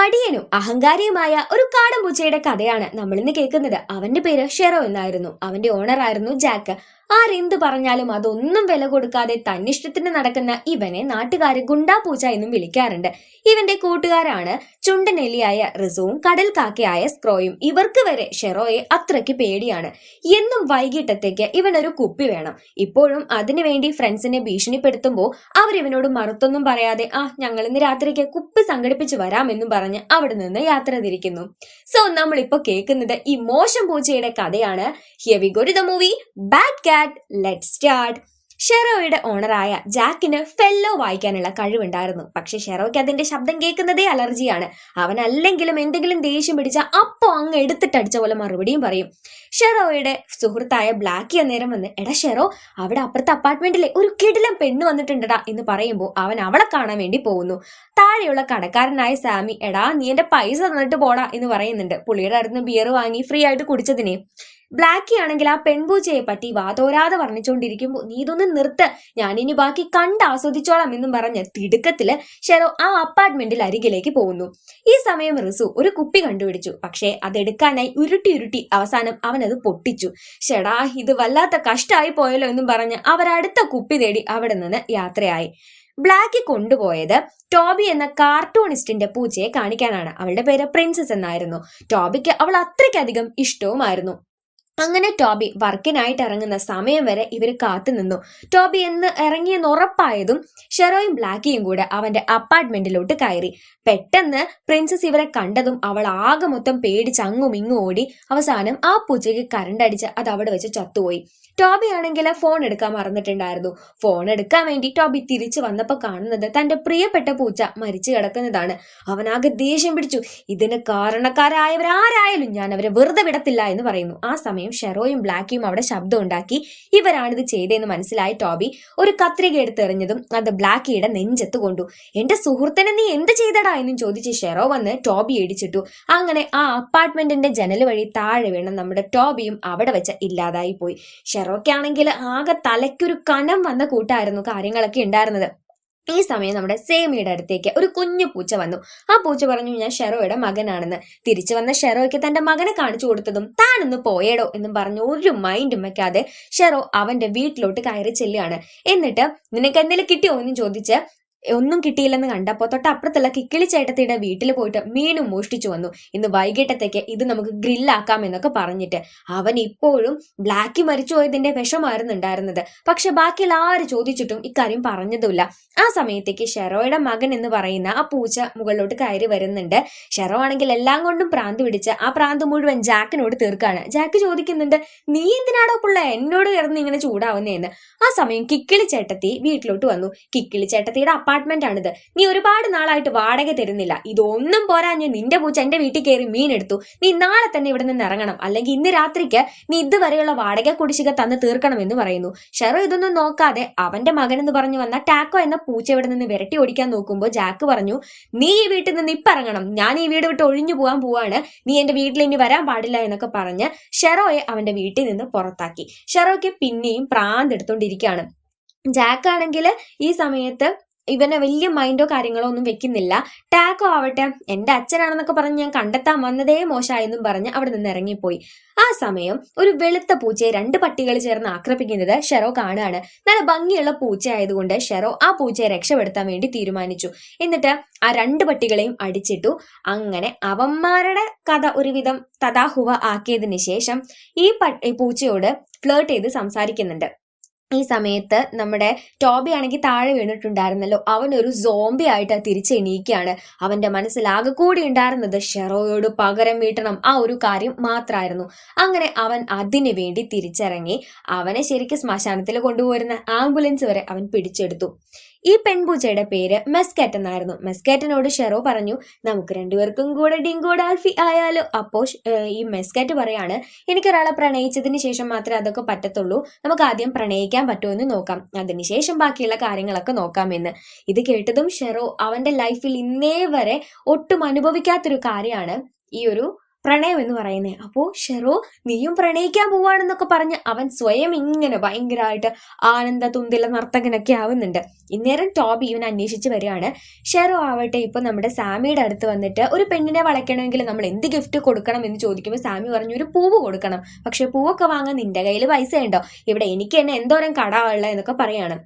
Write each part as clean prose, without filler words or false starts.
മടിയനും അഹങ്കാരിയുമായ ഒരു കാടൻ പൂച്ചയുടെ കഥയാണ് നമ്മൾ ഇന്ന് കേൾക്കുന്നത്. അവന്റെ പേര് ഷെറോ എന്നായിരുന്നു. അവന്റെ ഓണർ ആയിരുന്നു ജാക്ക്. ആരെന്ത് പറഞ്ഞാലും അതൊന്നും വില കൊടുക്കാതെ തന്നിഷ്ടത്തിന് നടക്കുന്ന ഇവനെ നാട്ടുകാര് ഗുണ്ടാ പൂച്ച എന്നും വിളിക്കാറുണ്ട്. ഇവന്റെ കൂട്ടുകാരാണ് ചുണ്ടനെലിയായ റിസുവും കടൽ കാക്കയായ സ്ക്രോയും. ഇവർക്ക് വരെ ഷെറോയെ അത്രയ്ക്ക് പേടിയാണ്. എന്നും വൈകിട്ടത്തേക്ക് ഇവനൊരു കുപ്പി വേണം. ഇപ്പോഴും അതിനുവേണ്ടി ഫ്രണ്ട്സിനെ ഭീഷണിപ്പെടുത്തുമ്പോൾ അവരിവനോട് മറുത്തൊന്നും പറയാതെ ഞങ്ങൾ ഇന്ന് രാത്രിക്ക് കുപ്പി സംഘടിപ്പിച്ച് വരാമെന്നും പറഞ്ഞ് അവിടെ നിന്ന് യാത്ര തിരിക്കുന്നു. സോ നമ്മളിപ്പോ കേൾക്കുന്നത് ഈ മോശം പൂച്ചയുടെ കഥയാണ്. Here we go to the movie bad cat. Let's start. ഷെറോയുടെ ഓണറായ ജാക്കിന് ഫെല്ലോ വായിക്കാനുള്ള കഴിവുണ്ടായിരുന്നു. പക്ഷെ ഷെറോയ്ക്ക് അതിന്റെ ശബ്ദം കേൾക്കുന്നതേ അലർജിയാണ്. അവൻ അല്ലെങ്കിലും എന്തെങ്കിലും ദേഷ്യം പിടിച്ച അപ്പോ അങ്ങ് എടുത്തിട്ടടിച്ച പോലെ മറുപടിയും പറയും. ഷെറോയുടെ സുഹൃത്തായ ബ്ലാക്കി അന്നേരം വന്ന്, എടാ ഷെറോ, അവിടെ അപ്പുറത്തെ അപ്പാർട്ട്മെന്റിലെ ഒരു കിടിലം പെണ്ണ് വന്നിട്ടുണ്ടടാ എന്ന് പറയുമ്പോൾ അവൻ അവളെ കാണാൻ വേണ്ടി പോകുന്നു. താഴെയുള്ള കടക്കാരനായ സാമി, എടാ നീ എന്റെ പൈസ തന്നിട്ട് പോടാ എന്ന് പറയുന്നുണ്ട്. പുള്ളിയുടെ അടുത്ത് ബിയർ വാങ്ങി ഫ്രീ ആയിട്ട് കുടിച്ചതിനെ. ബ്ലാക്കി ആണെങ്കിൽ ആ പെൺപൂച്ചയെ പറ്റി വാതോരാതെ വർണ്ണിച്ചുകൊണ്ടിരിക്കുമ്പോൾ, നീ ഇതൊന്ന് നിർത്ത്, ഞാനിനി ബാക്കി കണ്ട് ആസ്വദിച്ചോളാം എന്നും പറഞ്ഞ് തിടുക്കത്തില് ഷെറോ ആ അപ്പാർട്ട്മെന്റിൽ അരികിലേക്ക് പോകുന്നു. ഈ സമയം റിസു ഒരു കുപ്പി കണ്ടുപിടിച്ചു. പക്ഷേ അതെടുക്കാനായി ഉരുട്ടി അവസാനം അവനത് പൊട്ടിച്ചു. ഷെടാ, ഇത് വല്ലാത്ത കഷ്ടായി പോയല്ലോ എന്നും പറഞ്ഞ് അവരടുത്ത കുപ്പി തേടി അവിടെ നിന്ന് യാത്രയായി. ബ്ലാക്കി കൊണ്ടുപോയത് ടോബി എന്ന കാർട്ടൂണിസ്റ്റിന്റെ പൂച്ചയെ കാണിക്കാനാണ്. അവളുടെ പേര് പ്രിൻസസ് എന്നായിരുന്നു. ടോബിക്ക് അവൾ അത്രയ്ക്കധികം ഇഷ്ടവുമായിരുന്നു. അങ്ങനെ ടോബി വർക്കിനായിട്ട് ഇറങ്ങുന്ന സമയം വരെ ഇവർ കാത്തുനിന്നു. ടോബി എന്ന് ഇറങ്ങിയെന്ന് ഉറപ്പായതും ഷെറോയും ബ്ലാക്കിയും കൂടെ അവന്റെ അപ്പാർട്ട്മെന്റിലോട്ട് കയറി. പെട്ടെന്ന് പ്രിൻസസ് ഇവരെ കണ്ടതും അവൾ ആകെ മൊത്തം പേടിച്ച് അങ്ങും ഇങ്ങും ഓടി. അവസാനം ആ പൂച്ചയ്ക്ക് കരണ്ടടിച്ച് അത് അവിടെ വെച്ച് ചത്തുപോയി. ടോബി ആണെങ്കിൽ ഫോൺ എടുക്കാൻ മറന്നിട്ടുണ്ടായിരുന്നു. ഫോൺ എടുക്കാൻ വേണ്ടി ടോബി തിരിച്ചു വന്നപ്പോൾ കാണുന്നത് തന്റെ പ്രിയപ്പെട്ട പൂച്ച മരിച്ചു കിടക്കുന്നതാണ്. അവനാകെ ദേഷ്യം പിടിച്ചു. ഇതിന് കാരണക്കാരായവരാരായാലും ഞാൻ അവരെ വെറുതെ വിടത്തില്ല എന്ന് പറയുന്നു. ആ സമയം ഷെറോയും ബ്ലാക്കിയും അവിടെ ശബ്ദം ഉണ്ടാക്കി. ഇവരാണിത് ചെയ്തതെന്ന് മനസ്സിലായി ടോബി ഒരു കത്രിക എടുത്തെറിഞ്ഞതും അത് ബ്ലാക്കിയുടെ നെഞ്ചത്ത് കൊണ്ടു. എന്റെ സുഹൃത്തിനെ നീ എന്ത് ചെയ്തടാ എന്നും ചോദിച്ച് ഷെറോ വന്ന് ടോബി ഇടിച്ചിട്ടു. അങ്ങനെ ആ അപ്പാർട്ട്മെന്റിന്റെ ജനൽ വഴി താഴെ വീണ നമ്മുടെ ടോബിയും അവിടെ വെച്ച് ഇല്ലാതായി പോയി. ഷെറോക്കാണെങ്കിൽ ആകെ തലയ്ക്കൊരു കനം വന്ന കൂട്ടായിരുന്നു കാര്യങ്ങളൊക്കെ ഉണ്ടായിരുന്നത്. ഈ സമയം നമ്മുടെ സേമിയുടെ അടുത്തേക്ക് ഒരു കുഞ്ഞു പൂച്ച വന്നു. ആ പൂച്ച പറഞ്ഞു, ഞാൻ ഷെറോയുടെ മകനാണെന്ന്. തിരിച്ചു വന്ന ഷെറോയ്ക്ക് തന്റെ മകനെ കാണിച്ചു കൊടുത്തതും താനൊന്ന് പോയേടോ എന്നും പറഞ്ഞു ഒരു മൈൻഡും വെക്കാതെ ഷെറോ അവന്റെ വീട്ടിലോട്ട് കയറി ചെല്ലുകയാണ്. എന്നിട്ട് നിനക്ക് എന്തെങ്കിലും കിട്ടിയോ എന്നും ചോദിച്ച് ഒന്നും കിട്ടിയില്ലെന്ന് കണ്ടപ്പോൾ തൊട്ടപ്പുറത്തുള്ള കിക്കിളി ചേട്ടത്തിയുടെ വീട്ടിൽ പോയിട്ട് മീനും മോഷ്ടിച്ചു വന്നു. ഇന്ന് വൈകിട്ടത്തേക്ക് ഇത് നമുക്ക് ഗ്രില്ലാക്കാം എന്നൊക്കെ പറഞ്ഞിട്ട്. അവൻ ഇപ്പോഴും ബ്ലാക്കി മരിച്ചു പോയതിന്റെ വിഷമായിരുന്നു ഉണ്ടായിരുന്നത്. പക്ഷെ ബാക്കിയുള്ള ആര് ചോദിച്ചിട്ടും ഇക്കാര്യം പറഞ്ഞതുമില്ല. ആ സമയത്തേക്ക് ഷെറോയുടെ മകൻ എന്ന് പറയുന്ന ആ പൂച്ച മുകളിലോട്ട് കയറി വരുന്നുണ്ട്. ഷെറോ ആണെങ്കിൽ എല്ലാം കൊണ്ടും പ്രാന്ത് പിടിച്ച് ആ പ്രാന്ത് മുഴുവൻ ജാക്കിനോട് തീർക്കാണ്. ജാക്ക് ചോദിക്കുന്നുണ്ട്, നീ എന്തിനാടോ പുള്ള എന്നോട് കിടന്ന് ഇങ്ങനെ ചൂടാവുന്നതെന്ന്. ആ സമയം കിക്കിളി ചേട്ടത്തി വീട്ടിലോട്ട് വന്നു. കിക്കിളി ചേട്ടത്തിയുടെ അപ്പാർട്ട്മെന്റ് ആണിത്. നീ ഒരുപാട് നാളായിട്ട് വാടക തരുന്നില്ല. ഇതൊന്നും പോരാഞ്ഞ് നിന്റെ പൂച്ച എന്റെ വീട്ടിൽ കയറി മീൻ എടുത്തു. നീ നാളെ തന്നെ ഇവിടെ നിന്ന് ഇറങ്ങണം, അല്ലെങ്കിൽ ഇന്ന് രാത്രിക്ക് നീ ഇതുവരെയുള്ള വാടക കുടിശ്ശിക തന്ന് തീർക്കണം എന്ന് പറയുന്നു. ഷെറോ ഇതൊന്നും നോക്കാതെ അവന്റെ മകൻ എന്ന് പറഞ്ഞു വന്ന ടാക്കോ എന്ന പൂച്ച ഇവിടെ നിന്ന് വിരട്ടി ഓടിക്കാൻ നോക്കുമ്പോൾ ജാക്ക് പറഞ്ഞു, നീ ഈ വീട്ടിൽ നിന്ന് ഇപ്പം ഇറങ്ങണം, ഞാൻ ഈ വീട് വിട്ട് ഒഴിഞ്ഞു പോകാൻ പോവാണ്, നീ എന്റെ വീട്ടിൽ ഇനി വരാൻ പാടില്ല എന്നൊക്കെ പറഞ്ഞ് ഷെറോയെ അവന്റെ വീട്ടിൽ നിന്ന് പുറത്താക്കി. ഷെറോയ്ക്ക് പിന്നെയും പ്രാന്ത് എടുത്തോണ്ടിരിക്കുകയാണ്. ജാക്കാണെങ്കിൽ ഈ സമയത്ത് ഇവനെ വലിയ മൈൻഡോ കാര്യങ്ങളോ ഒന്നും വെക്കുന്നില്ല. ടാക്കോ ആവട്ടെ എന്റെ അച്ഛനാണെന്നൊക്കെ പറഞ്ഞ് ഞാൻ കണ്ടെത്താൻ വന്നതേ മോശമായെന്നും പറഞ്ഞ് അവിടെ നിന്ന് ഇറങ്ങിപ്പോയി. ആ സമയം ഒരു വെളുത്ത പൂച്ചയെ 2 പട്ടികൾ ചേർന്ന് ആക്രമിക്കുന്നത് ഷെറോ കാണുകയാണ്. നല്ല ഭംഗിയുള്ള പൂച്ച ആയതുകൊണ്ട് ഷെറോ ആ പൂച്ചയെ രക്ഷപ്പെടുത്താൻ വേണ്ടി തീരുമാനിച്ചു. എന്നിട്ട് ആ 2 പട്ടികളെയും അടിച്ചിട്ടു. അങ്ങനെ അവന്മാരുടെ കഥ ഒരുവിധം തഥാഹുവ ആക്കിയതിന് ശേഷം ഈ പൂച്ചയോട് ഫ്ലേർട്ട് ചെയ്ത് സംസാരിക്കുന്നുണ്ട്. ഈ സമയത്ത് നമ്മുടെ ടോബി ആണെങ്കിൽ താഴെ വീണിട്ടുണ്ടായിരുന്നല്ലോ, അവനൊരു സോംബി ആയിട്ട് തിരിച്ചെണീക്കുകയാണ്. അവന്റെ മനസ്സിലാകെ കൂടി ഉണ്ടായിരുന്നത് ഷെറോയോട് പകരം വീട്ടണം ആ ഒരു കാര്യം മാത്രമായിരുന്നു. അങ്ങനെ അവൻ അതിനു വേണ്ടി തിരിച്ചിറങ്ങി. അവനെ ശരിക്കും ശ്മശാനത്തിൽ കൊണ്ടുപോയിരുന്ന ആംബുലൻസ് വരെ അവൻ പിടിച്ചെടുത്തു. ഈ പെൺപൂച്ചയുടെ പേര് മെസ്കാറ്റ് എന്നായിരുന്നു. മെസ്കാറ്റിനോട് ഷെറോ പറഞ്ഞു, നമുക്ക് 2 പേർക്കും കൂടെ ഡിങ്കോ ഡാൽഫി ആയാലോ. അപ്പോ ഈ മെസ്കാറ്റ് പറയാണ്, എനിക്കൊരാളെ പ്രണയിച്ചതിന് ശേഷം മാത്രമേ അതൊക്കെ പറ്റത്തുള്ളൂ, നമുക്ക് ആദ്യം പ്രണയിക്കാൻ പറ്റുമോ എന്ന് നോക്കാം, അതിനുശേഷം ബാക്കിയുള്ള കാര്യങ്ങളൊക്കെ നോക്കാമെന്ന്. ഇത് കേട്ടതും ഷെറോ അവന്റെ ലൈഫിൽ ഇന്നേ വരെ ഒട്ടും അനുഭവിക്കാത്തൊരു കാര്യമാണ് ഈ ഒരു പ്രണയം എന്ന് പറയുന്നത്. അപ്പോൾ ഷെറോ നീയും പ്രണയിക്കാൻ പോവാണെന്നൊക്കെ പറഞ്ഞ് അവൻ സ്വയം ഇങ്ങനെ ഭയങ്കരമായിട്ട് ആനന്ദ തുന്തില നർത്തകനൊക്കെ ആവുന്നുണ്ട്. ഇന്നേരം ടോബി ഇവൻ അന്വേഷിച്ച് വരികയാണ്. ഷെറോ ആവട്ടെ ഇപ്പൊ നമ്മുടെ സാമിയുടെ അടുത്ത് വന്നിട്ട് ഒരു പെണ്ണിനെ വളയ്ക്കണമെങ്കിൽ നമ്മൾ എന്ത് ഗിഫ്റ്റ് കൊടുക്കണം എന്ന് ചോദിക്കുമ്പോൾ സാമി പറഞ്ഞു ഒരു പൂവ് കൊടുക്കണം. പക്ഷെ പൂവൊക്കെ വാങ്ങാൻ നിന്റെ കയ്യിൽ പൈസ ഉണ്ടോ? ഇവിടെ എനിക്ക് തന്നെ എന്തോരം കടമുള്ള എന്നൊക്കെ പറയാണ്.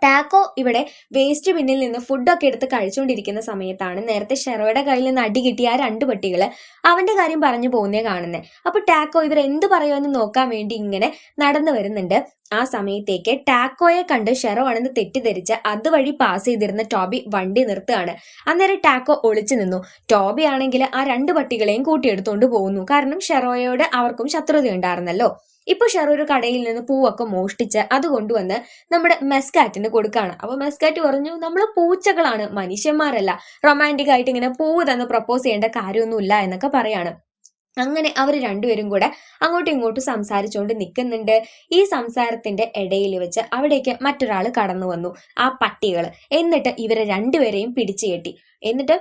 ടാക്കോ ഇവിടെ വേസ്റ്റ് ബിന്നിൽ നിന്ന് ഫുഡൊക്കെ എടുത്ത് കഴിച്ചുകൊണ്ടിരിക്കുന്ന സമയത്താണ് നേരത്തെ ഷെറോയുടെ കയ്യിൽ നിന്ന് അടി കിട്ടിയ ആ 2 പട്ടികള് അവന്റെ കാര്യം പറഞ്ഞു പോകുന്നേ കാണുന്നത്. അപ്പൊ ടാക്കോ ഇവർ എന്ത് പറയുമെന്ന് നോക്കാൻ വേണ്ടി ഇങ്ങനെ നടന്നു വരുന്നുണ്ട്. ആ സമയത്തേക്ക് ടാക്കോയെ കണ്ട് ഷെറോ ആണെന്ന് തെറ്റിദ്ധരിച്ച് അതുവഴി പാസ് ചെയ്തിരുന്ന ടോബി വണ്ടി നിർത്തുകയാണ്. അന്നേരം ടാക്കോ ഒളിച്ചു നിന്നു. ടോബി ആണെങ്കിൽ ആ 2 പട്ടികളെയും കൂട്ടിയെടുത്തോണ്ട് പോകുന്നു. കാരണം ഷെറോയോട് അവർക്കും ശത്രുത ഉണ്ടായിരുന്നല്ലോ. ഇപ്പൊ ഷെറോ ഒരു കടയിൽ നിന്ന് പൂവൊക്കെ മോഷ്ടിച്ച് അത് കൊണ്ടുവന്ന് നമ്മുടെ മെസ്കാറ്റിന് കൊടുക്കാണ്. അപ്പൊ മെസ്കാറ്റ് പറഞ്ഞു നമ്മൾ പൂച്ചകളാണ്, മനുഷ്യന്മാരല്ല, റൊമാൻറ്റിക് ആയിട്ട് ഇങ്ങനെ പൂവ് തന്ന് പ്രപ്പോസ് ചെയ്യേണ്ട കാര്യമൊന്നുമില്ല എന്നൊക്കെ പറയാണ്. അങ്ങനെ അവർ രണ്ടുപേരും കൂടെ അങ്ങോട്ടും ഇങ്ങോട്ടും സംസാരിച്ചുകൊണ്ട് നിൽക്കുന്നുണ്ട്. ഈ സംസാരത്തിന്റെ ഇടയിൽ വെച്ച് അവിടേക്ക് മറ്റൊരാൾ കടന്നു വന്നു, ആ പട്ടികൾ. എന്നിട്ട് ഇവരെ രണ്ടുപേരെയും പിടിച്ചു കെട്ടി. എന്നിട്ട്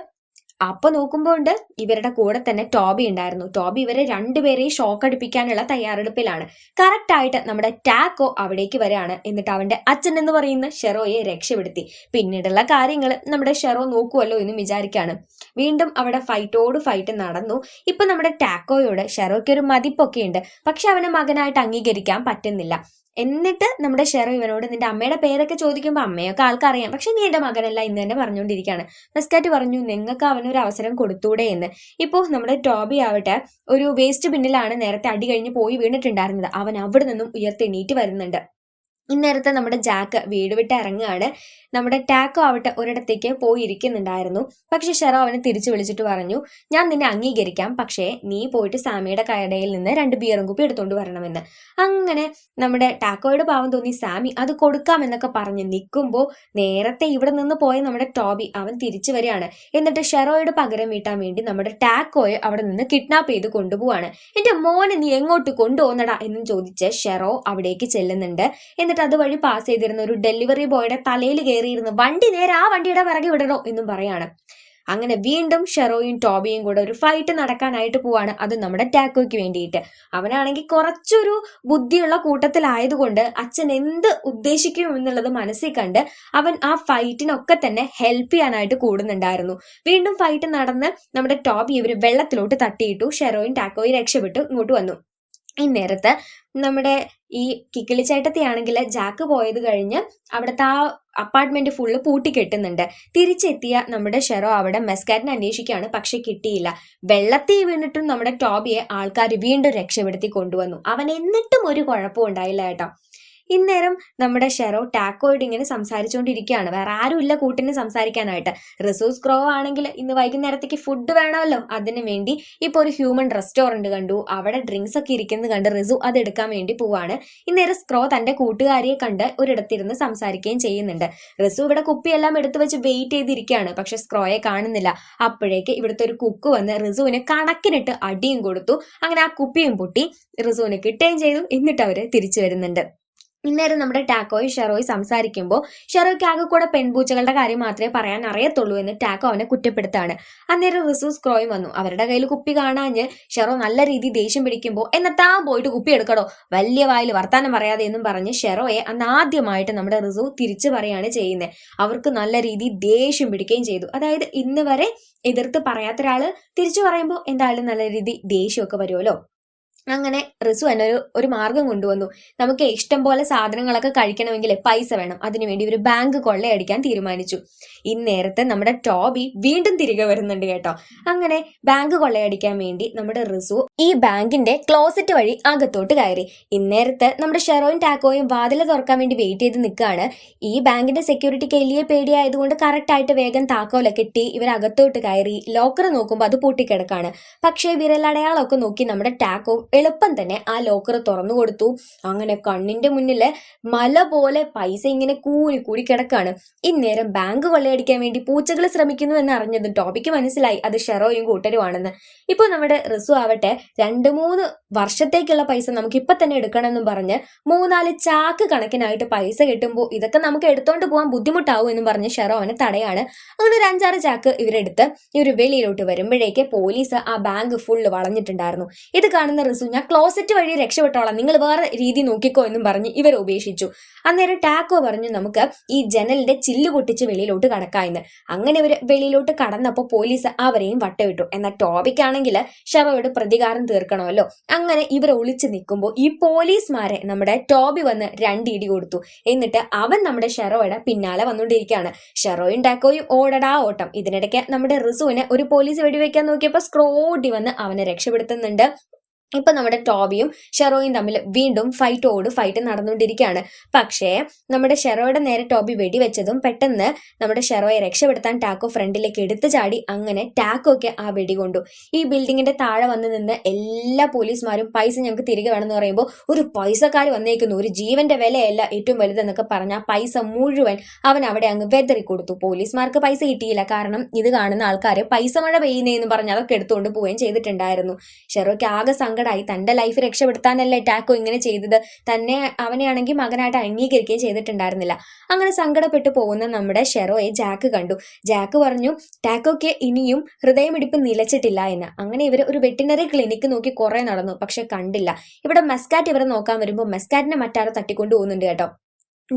അപ്പൊ നോക്കുമ്പോൾ ഉണ്ട് ഇവരുടെ കൂടെ തന്നെ ടോബി ഉണ്ടായിരുന്നു. ടോബി ഇവരെ രണ്ടുപേരെയും ഷോക്ക് അടിപ്പിക്കാനുള്ള തയ്യാറെടുപ്പിലാണ്. കറക്റ്റ് ആയിട്ട് നമ്മുടെ ടാക്കോ അവിടേക്ക് വരികയാണ്. എന്നിട്ട് അവന്റെ അച്ഛൻ എന്ന് പറയുന്ന ഷെറോയെ രക്ഷപ്പെടുത്തി. പിന്നീടുള്ള കാര്യങ്ങൾ നമ്മുടെ ഷെറോ നോക്കുമല്ലോ എന്നും വിചാരിക്കാണ്. വീണ്ടും അവിടെ ഫൈറ്റോട് ഫൈറ്റ് നടന്നു. ഇപ്പൊ നമ്മുടെ ടാക്കോയോട് ഷെറോയ്ക്ക് ഒരു മതിപ്പൊക്കെ ഉണ്ട്, പക്ഷെ അവനെ മകനായിട്ട് അംഗീകരിക്കാൻ പറ്റുന്നില്ല. എന്നിട്ട് നമ്മുടെ ഷെറോ ഇവനോട് നിന്റെ അമ്മയുടെ പേരൊക്കെ ചോദിക്കുമ്പോൾ അമ്മയൊക്കെ ആൾക്കറിയാം, പക്ഷെ നീ എന്റെ മകനല്ല ഇന്ന് തന്നെ പറഞ്ഞുകൊണ്ടിരിക്കുകയാണ്. മെസ്കാറ്റ് പറഞ്ഞു നിങ്ങൾക്ക് അവനൊരു അവസരം കൊടുത്തൂടെ എന്ന്. ഇപ്പോൾ നമ്മുടെ ടോബി ആവട്ടെ ഒരു വേസ്റ്റ് ബിന്നിലാണ് നേരത്തെ അടി കഴിഞ്ഞ് പോയി വീണിട്ടുണ്ടായിരുന്നത്. അവൻ അവിടെ നിന്നും ഉയർത്തെണീറ്റ് വരുന്നുണ്ട്. ഇന്നേരത്തെ നമ്മുടെ ജാക്ക് വീട് വിട്ട് ഇറങ്ങുകയാണ്. നമ്മുടെ ടാക്കോ ആവട്ടെ ഒരിടത്തേക്ക് പോയിരിക്കുന്നുണ്ടായിരുന്നു. പക്ഷെ ഷെറോ അവനെ തിരിച്ചു വിളിച്ചിട്ട് പറഞ്ഞു ഞാൻ നിന്നെ അംഗീകരിക്കാം, പക്ഷേ നീ പോയിട്ട് സാമിയുടെ കടയിൽ നിന്ന് 2 ബിയറും കുപ്പി എടുത്തോണ്ട് വരണമെന്ന്. അങ്ങനെ നമ്മുടെ ടാക്കോയുടെ പാവം തോന്നി സാമി അത് കൊടുക്കാമെന്നൊക്കെ പറഞ്ഞ് നിൽക്കുമ്പോൾ നേരത്തെ ഇവിടെ നിന്ന് പോയ നമ്മുടെ ടോബി അവൻ തിരിച്ചു വരികയാണ്. എന്നിട്ട് ഷെറോയുടെ പകരം വീട്ടാൻ വേണ്ടി നമ്മുടെ ടാക്കോയെ അവിടെ നിന്ന് കിഡ്നാപ്പ് ചെയ്ത് കൊണ്ടുപോവാണ്. എന്റെ മോനെ നീ എങ്ങോട്ട് കൊണ്ടുപോകുന്നടാ എന്നും ചോദിച്ച് ഷെറോ അവിടേക്ക് ചെല്ലുന്നുണ്ട്. എന്നിട്ട് അതുവഴി പാസ് ചെയ്തിരുന്ന ഒരു ഡെലിവറി ബോയുടെ തലയിൽ കയറിയിരുന്ന് വണ്ടി നേരെ ആ വണ്ടിയുടെ പിറകെ വിടണോ എന്നും പറയാണ്. അങ്ങനെ വീണ്ടും ഷെറോയും ടോബിയും കൂടെ ഒരു ഫൈറ്റ് നടക്കാനായിട്ട് പോവാണ്. അത് നമ്മുടെ ടാക്കോയ്ക്ക് വേണ്ടിയിട്ട്. അവനാണെങ്കിൽ കുറച്ചൊരു ബുദ്ധിയുള്ള കൂട്ടത്തിലായതുകൊണ്ട് അച്ഛൻ എന്ത് ഉദ്ദേശിക്കും എന്നുള്ളത് മനസ്സിൽ കണ്ട് അവൻ ആ ഫൈറ്റിനൊക്കെ തന്നെ ഹെൽപ്പ് ചെയ്യാനായിട്ട് കൂടുന്നുണ്ടായിരുന്നു. വീണ്ടും ഫൈറ്റ് നടന്ന് നമ്മുടെ ടോബി ഇവര് വെള്ളത്തിലോട്ട് തട്ടിയിട്ടു. ഷെറോയും ടാക്കോയും രക്ഷപ്പെട്ടു ഇങ്ങോട്ട് വന്നു. ഇന്നേരത്ത് നമ്മുടെ ഈ കിക്കിളിച്ചേട്ടത്തെയാണെങ്കിൽ ജാക്ക് പോയത് കഴിഞ്ഞ് അവിടുത്തെ ആ അപ്പാർട്ട്മെന്റ് ഫുള്ള് പൂട്ടിക്കെട്ടുന്നുണ്ട്. തിരിച്ചെത്തിയ നമ്മുടെ ഷെറോ അവിടെ മെസ്കാറ്റിനെ അന്വേഷിക്കുകയാണ്, പക്ഷെ കിട്ടിയില്ല. വെള്ളത്തിൽ വീണിട്ടും നമ്മുടെ ടോബിയെ ആൾക്കാർ വീണ്ടും രക്ഷപ്പെടുത്തി കൊണ്ടുവന്നു. അവൻ എന്നിട്ടും ഒരു കുഴപ്പവും ഉണ്ടായില്ല കേട്ടോ. ഇന്നേരം നമ്മുടെ ഷെറോ ടാക്കോയോട് ഇങ്ങനെ സംസാരിച്ചുകൊണ്ടിരിക്കുകയാണ്. വേറെ ആരും ഇല്ല കൂട്ടിന് സംസാരിക്കാനായിട്ട്. റിസൂസ് ക്രോ ആണെങ്കിൽ ഇന്ന് വൈകുന്നേരത്തേക്ക് ഫുഡ് വേണമല്ലോ, അതിന് വേണ്ടി ഇപ്പൊ ഒരു ഹ്യൂമൻ റെസ്റ്റോറന്റ് കണ്ടു. അവിടെ ഡ്രിങ്ക്സ് ഒക്കെ ഇരിക്കുന്നത് കണ്ട് റിസു അത് എടുക്കാൻ വേണ്ടി പോവാണ്. ഇന്നേരം സ്ക്രോ തന്റെ കൂട്ടുകാരിയെ കണ്ട് ഒരിടത്തിരുന്ന് സംസാരിക്കുകയും ചെയ്യുന്നുണ്ട്. റിസു ഇവിടെ കുപ്പിയെല്ലാം എടുത്തു വെച്ച് വെയിറ്റ് ചെയ്തിരിക്കുകയാണ്, പക്ഷെ സ്ക്രോയെ കാണുന്നില്ല. അപ്പോഴേക്ക് ഇവിടുത്തെ ഒരു കുക്ക് വന്ന് റിസുവിന് കണക്കിനിട്ട് അടിയും കൊടുത്തു. അങ്ങനെ ആ കുപ്പിയും പൊട്ടി റിസുവിന് കിട്ടുകയും ചെയ്തു. എന്നിട്ട് അവര് തിരിച്ചു വരുന്നുണ്ട്. ഇന്നേരം നമ്മുടെ ടാക്കോയും ഷെറോയും സംസാരിക്കുമ്പോൾ ഷെറോയ്ക്ക് ആകെ കൂടെ പെൺപൂച്ചകളുടെ കാര്യം മാത്രമേ പറയാൻ അറിയത്തുള്ളൂ എന്ന് ടാക്കോ അവനെ കുറ്റപ്പെടുത്താണ്. അന്നേരം റിസൂസ് ക്രോയും വന്നു. അവരുടെ കയ്യിൽ കുപ്പി കാണാഞ്ഞ് ഷെറോ നല്ല രീതിയിൽ ദേഷ്യം പിടിക്കുമ്പോൾ എന്നിട്ടാ പോയിട്ട് കുപ്പി എടുക്കടോ, വലിയ വായിൽ വർത്താനം പറയാതെ എന്നും പറഞ്ഞ് ഷെറോയെ അന്ന് ആദ്യമായിട്ട് നമ്മുടെ റിസു തിരിച്ചു പറയാണ് ചെയ്യുന്നത്. അവർക്ക് നല്ല രീതിയിൽ ദേഷ്യം പിടിക്കുകയും ചെയ്തു. അതായത് ഇന്ന് വരെ എതിർത്ത് പറയാത്ത ഒരാള് തിരിച്ചു പറയുമ്പോൾ എന്തായാലും നല്ല രീതിയിൽ ദേഷ്യമൊക്കെ വരുമല്ലോ. അങ്ങനെ റിസു എന്നെ ഒരു മാർഗം കൊണ്ടുവന്നു. നമുക്ക് ഇഷ്ടം പോലെ സാധനങ്ങളൊക്കെ കഴിക്കണമെങ്കിൽ പൈസ വേണം. അതിനുവേണ്ടി ഒരു ബാങ്ക് കൊള്ളയടിക്കാൻ തീരുമാനിച്ചു. ഇന്നേരത്തെ നമ്മുടെ ടോബി വീണ്ടും തിരികെ വരുന്നുണ്ട് കേട്ടോ. അങ്ങനെ ബാങ്ക് കൊള്ളയടിക്കാൻ വേണ്ടി നമ്മുടെ റിസു ഈ ബാങ്കിന്റെ ക്ലോസറ്റ് വഴി അകത്തോട്ട് കയറി. ഇന്നേരത്ത് നമ്മുടെ ഷെറോയും ടാക്കോയും വാതിൽ തുറക്കാൻ വേണ്ടി വെയിറ്റ് ചെയ്ത് നിൽക്കുകയാണ്. ഈ ബാങ്കിന്റെ സെക്യൂരിറ്റിക്ക് എലിയെ പേടിയായതുകൊണ്ട് കറക്റ്റ് ആയിട്ട് വേഗം താക്കോലൊക്കെ ഇട്ടി ഇവരകത്തോട്ട് കയറി. ലോക്കർ നോക്കുമ്പോൾ അത് പൂട്ടിക്കിടക്കാണ്. പക്ഷേ വിരലടയാളമൊക്കെ നോക്കി നമ്മുടെ ടാക്കോ എളുപ്പം തന്നെ ആ ലോക്കർ തുറന്നു കൊടുത്തു. അങ്ങനെ കണ്ണിന്റെ മുന്നില് മല പോലെ പൈസ ഇങ്ങനെ കൂടി കൂടി കിടക്കാണ്. ഇന്നേരം ബാങ്ക് കൊള്ളയടിക്കാൻ വേണ്ടി പൂച്ചകൾ ശ്രമിക്കുന്നു എന്ന് അറിഞ്ഞതും ടോബിക്ക് മനസ്സിലായി അത് ഷെറോയും കൂട്ടരുമാണെന്ന്. ഇപ്പൊ നമ്മുടെ റിസു ആവട്ടെ 2-3 വർഷത്തേക്കുള്ള പൈസ നമുക്ക് ഇപ്പൊ തന്നെ എടുക്കണമെന്നും പറഞ്ഞ് 3-4 ചാക്ക് കണക്കിനായിട്ട് പൈസ കിട്ടുമ്പോൾ ഇതൊക്കെ നമുക്ക് എടുത്തോണ്ട് പോകാൻ ബുദ്ധിമുട്ടാവും എന്നും പറഞ്ഞ് ഷെറോ അവനെ തടയാണ്. അങ്ങനെ ഒരു 5-6 ചാക്ക് ഇവരെടുത്ത് ഇവർ വെളിയിലോട്ട് വരുമ്പോഴേക്ക് പോലീസ് ആ ബാങ്ക് ഫുള്ള് വളഞ്ഞിട്ടുണ്ടായിരുന്നു. ഇത് കാണുന്ന റിസു ഞാൻ ക്ലോസറ്റ് വഴി രക്ഷപ്പെട്ടോളാം, നിങ്ങൾ വേറെ രീതി നോക്കിക്കോ എന്നും പറഞ്ഞ് ഇവർ ഉപേക്ഷിച്ചു. അന്നേരം ടാക്കോ പറഞ്ഞു നമുക്ക് ഈ ജനലിന്റെ ചില്ല് പൊട്ടിച്ച് വെളിയിലോട്ട് കടക്കാമെന്ന്. അങ്ങനെ ഇവർ വെളിയിലോട്ട് കടന്നപ്പോൾ പോലീസ് അവരെയും വട്ടവിട്ടു. എന്നാൽ ടോബിക്കാണെങ്കിൽ ഷെറോയോട് പ്രതികാരം തീർക്കണമല്ലോ. അങ്ങനെ ഇവർ ഒളിച്ചു നിൽക്കുമ്പോൾ ഈ പോലീസ്മാരെ നമ്മുടെ ടോബി വന്ന് 2 ഇടി കൊടുത്തു. എന്നിട്ട് അവൻ നമ്മുടെ ഷെറോയുടെ പിന്നാലെ വന്നുകൊണ്ടിരിക്കുകയാണ്. ഷെറോയും ടാക്കോയും ഓടടാ ഓട്ടം. ഇതിനിടയ്ക്ക് നമ്മുടെ റിസുവിനെ ഒരു പോലീസ് വെടിവെക്കാൻ നോക്കിയപ്പോൾ സ്ക്രോഡി വന്ന് അവനെ രക്ഷപ്പെടുത്തുന്നുണ്ട്. ഇപ്പൊ നമ്മുടെ ടോബിയും ഷെറോയും തമ്മിൽ വീണ്ടും ഫൈറ്റ് നടന്നുകൊണ്ടിരിക്കുകയാണ്. പക്ഷേ നമ്മുടെ ഷെറോയുടെ നേരെ ടോബി വെടിവെച്ചതും പെട്ടെന്ന് നമ്മുടെ ഷെറോയെ രക്ഷപ്പെടുത്താൻ ടാക്കോ ഫ്രണ്ടിലേക്ക് എടുത്തു ചാടി. അങ്ങനെ ടാക്കോയ്ക്ക് ആ വെടി കൊണ്ടു. ഈ ബിൽഡിങ്ങിന്റെ താഴെ വന്ന് നിന്ന് എല്ലാ പോലീസുമാരും പൈസ ഞങ്ങൾക്ക് തിരികെ വേണമെന്ന് പറയുമ്പോൾ ഒരു പൈസക്കാർ വന്നേക്കുന്നു, ഒരു ജീവന്റെ വിലയല്ല ഏറ്റവും വലുതെന്നൊക്കെ പറഞ്ഞ പൈസ മുഴുവൻ അവൻ അവിടെ അങ്ങ് വെതറി കൊടുത്തു. പോലീസുമാർക്ക് പൈസ കിട്ടിയില്ല, കാരണം ഇത് കാണുന്ന ആൾക്കാര് പൈസ മഴ പെയ്യുന്നതെന്ന് പറഞ്ഞ് അതൊക്കെ എടുത്തുകൊണ്ട് പോവുകയും ചെയ്തിട്ടുണ്ടായിരുന്നു. ഷെറോയ്ക്ക് ആകെ സങ്കടമായി. തന്റെ ലൈഫ് രക്ഷപ്പെടുത്താനല്ലേ ടാക്കോ ഇങ്ങനെ ചെയ്തത്, തന്നെ അവനെയാണെങ്കിൽ മകനായിട്ട് അംഗീകരിക്കുകയും ചെയ്തിട്ടുണ്ടായിരുന്നില്ല. അങ്ങനെ സങ്കടപ്പെട്ടു പോകുന്ന നമ്മുടെ ഷെറോയെ ജാക്ക് കണ്ടു. ജാക്ക് പറഞ്ഞു ടാക്കോയ്ക്ക് ഇനിയും ഹൃദയമിടിപ്പ് നിലച്ചിട്ടില്ല എന്ന്. അങ്ങനെ ഇവർ ഒരു വെറ്റിനറി ക്ലിനിക്ക് നോക്കി കുറെ നടന്നു, പക്ഷെ കണ്ടില്ല. ഇവിടെ മെസ്കാറ്റ് ഇവരെ നോക്കാൻ വരുമ്പോൾ മെസ്കാറ്റിനെ മറ്റാരോ തട്ടിക്കൊണ്ടു പോകുന്നുണ്ട് കേട്ടോ.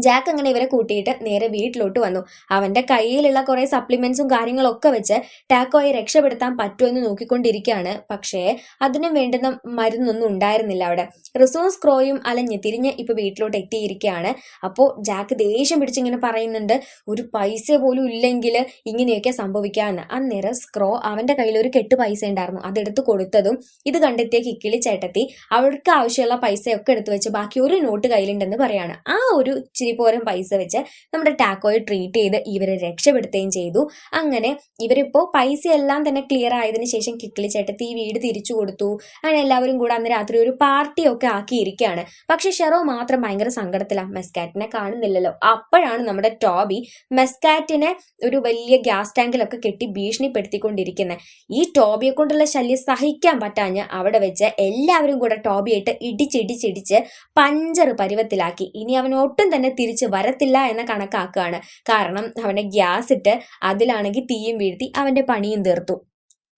ജാക്ക് അങ്ങനെ ഇവരെ കൂട്ടിയിട്ട് നേരെ വീട്ടിലോട്ട് വന്നു. അവന്റെ കയ്യിലുള്ള കുറെ സപ്ലിമെന്റ്സും കാര്യങ്ങളൊക്കെ വെച്ച് ടാക്കോയെ രക്ഷപ്പെടുത്താൻ പറ്റുമെന്ന് നോക്കിക്കൊണ്ടിരിക്കുകയാണ്. പക്ഷേ അതിനും വേണ്ടുന്ന മരുന്നൊന്നും ഉണ്ടായിരുന്നില്ല അവിടെ. റിസുവും സ്ക്രോയും അലഞ്ഞ് തിരിഞ്ഞ് ഇപ്പൊ വീട്ടിലോട്ട് എത്തിയിരിക്കുകയാണ്. അപ്പോൾ ജാക്ക് ദേഷ്യം പിടിച്ചിങ്ങനെ പറയുന്നുണ്ട്, ഒരു പൈസ പോലും ഇല്ലെങ്കിൽ ഇങ്ങനെയൊക്കെ സംഭവിക്കാമെന്ന്. അന്നേരം സ്ക്രോ അവന്റെ കയ്യിൽ ഒരു കെട്ട് പൈസ ഉണ്ടായിരുന്നു, അതെടുത്ത് കൊടുത്തതും ഇത് കണ്ടെത്തിയ കിക്കിളി ചേട്ടത്തി അവർക്ക് ആവശ്യമുള്ള പൈസയൊക്കെ എടുത്തു വെച്ച് ബാക്കി ഒരു നോട്ട് കയ്യിലുണ്ടെന്ന് പറയാണ്. ആ ഒരു പോരം പൈസ വെച്ച് നമ്മുടെ ടാക്കോയെ ട്രീറ്റ് ചെയ്ത് ഇവരെ രക്ഷപ്പെടുത്തുകയും ചെയ്തു. അങ്ങനെ ഇവരിപ്പോ പൈസയെല്ലാം തന്നെ ക്ലിയർ ആയതിനു ശേഷം കിക്കിളി ചേട്ടത്തി വീട് തിരിച്ചു കൊടുത്തു. അങ്ങനെ എല്ലാവരും കൂടെ അന്ന് രാത്രി ഒരു പാർട്ടിയൊക്കെ ആക്കിയിരിക്കുകയാണ്. പക്ഷെ ഷെറോ മാത്രം ഭയങ്കര സങ്കടത്തിലാണ്, മെസ്കാറ്റിനെ കാണുന്നില്ലല്ലോ. അപ്പോഴാണ് നമ്മുടെ ടോബി മെസ്കാറ്റിനെ ഒരു വലിയ ഗ്യാസ് ടാങ്കിലൊക്കെ കെട്ടി ഭീഷണിപ്പെടുത്തിക്കൊണ്ടിരിക്കുന്നത്. ഈ ടോബിയെ കൊണ്ടുള്ള ശല്യം സഹിക്കാൻ പറ്റാഞ്ഞ് അവിടെ വെച്ച് എല്ലാവരും കൂടെ ടോബിയായിട്ട് ഇടിച്ചിടിച്ചിടിച്ച് പഞ്ചർ പരുവത്തിലാക്കി. ഇനി അവൻ ഒട്ടും തന്നെ തിരിച്ച് വരത്തില്ല എന്ന കണക്കാക്കുകയാണ്. കാരണം അവനെ ഗ്യാസ് ഇട്ട് അതിലാണെങ്കിൽ തീയും വീഴ്ത്തി അവന്റെ പണിയും തീർത്തു.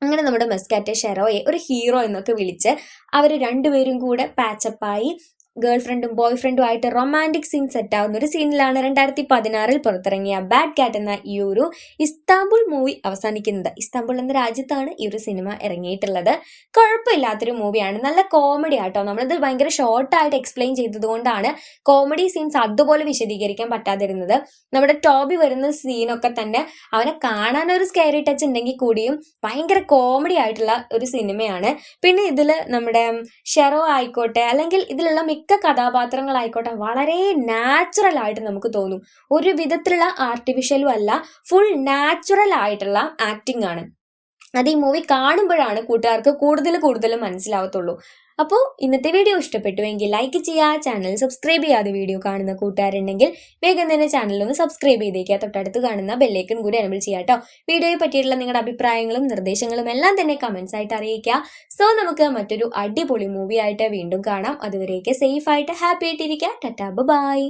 അങ്ങനെ നമ്മുടെ മെസ്കാറ്റ് ഷെറോയെ ഒരു ഹീറോ എന്നൊക്കെ വിളിച്ച് അവർ രണ്ടുപേരും കൂടെ പാച്ചപ്പായി ഗേൾ ഫ്രണ്ടും ബോയ് ഫ്രണ്ടും ആയിട്ട് റൊമാൻറ്റിക് സീൻ സെറ്റ് ആവുന്ന ഒരു സീനിലാണ് 2016 പുറത്തിറങ്ങിയ ബാഡ് കാറ്റ് എന്ന ഈ ഒരു ഇസ്താംബുൾ മൂവി അവസാനിക്കുന്നത്. ഇസ്താംബുൾ എന്ന രാജ്യത്താണ് ഈ ഒരു സിനിമ ഇറങ്ങിയിട്ടുള്ളത്. കുഴപ്പമില്ലാത്തൊരു മൂവിയാണ്, നല്ല കോമഡി ആട്ടോ. നമ്മളിത് ഭയങ്കര ഷോർട്ടായിട്ട് എക്സ്പ്ലെയിൻ ചെയ്തത് കൊണ്ടാണ് കോമഡി സീൻസ് അതുപോലെ വിശദീകരിക്കാൻ പറ്റാതിരുന്നത്. നമ്മുടെ ടോബി വരുന്ന സീനൊക്കെ തന്നെ അവനെ കാണാൻ ഒരു സ്കെയറി ടച്ച് ഉണ്ടെങ്കിൽ കൂടിയും ഭയങ്കര കോമഡി ആയിട്ടുള്ള ഒരു സിനിമയാണ്. പിന്നെ ഇതില് നമ്മുടെ ഷെറോ ആയിക്കോട്ടെ അല്ലെങ്കിൽ ഇതിലുള്ള മിക്ക കഥാപാത്രങ്ങളായിക്കോട്ടെ വളരെ നാച്ചുറൽ ആയിട്ട് നമുക്ക് തോന്നും. ഒരു വിധത്തിലുള്ള ആർട്ടിഫിഷ്യലും അല്ല, ഫുൾ നാച്ചുറൽ ആയിട്ടുള്ള ആക്ടിംഗ് ആണ്. അത് ഈ മൂവി കാണുമ്പോഴാണ് കൂട്ടുകാർക്ക് കൂടുതൽ മനസ്സിലാവത്തുള്ളൂ. അപ്പോൾ ഇന്നത്തെ വീഡിയോ ഇഷ്ടപ്പെട്ടുവെങ്കിൽ ലൈക്ക് ചെയ്യുക. ചാനൽ സബ്സ്ക്രൈബ് ചെയ്യാതെ വീഡിയോ കാണുന്ന കൂട്ടുകാരുണ്ടെങ്കിൽ വേഗം തന്നെ ചാനലൊന്ന് സബ്സ്ക്രൈബ് ചെയ്തേക്കുക. തൊട്ടടുത്ത് കാണുന്ന ബെല്ലൈക്കൺ കൂടി എനേബിൾ ചെയ്യാം കേട്ടോ. വീഡിയോയെ പറ്റിയിട്ടുള്ള നിങ്ങളുടെ അഭിപ്രായങ്ങളും നിർദ്ദേശങ്ങളും എല്ലാം തന്നെ കമന്റ്സ് ആയിട്ട് അറിയിക്കുക. സോ നമുക്ക് മറ്റൊരു അടിപൊളി മൂവി ആയിട്ട് വീണ്ടും കാണാം. അതുവരേക്ക് സേഫ് ആയിട്ട് ഹാപ്പി ആയിട്ടിരിക്കുക. Tata bye.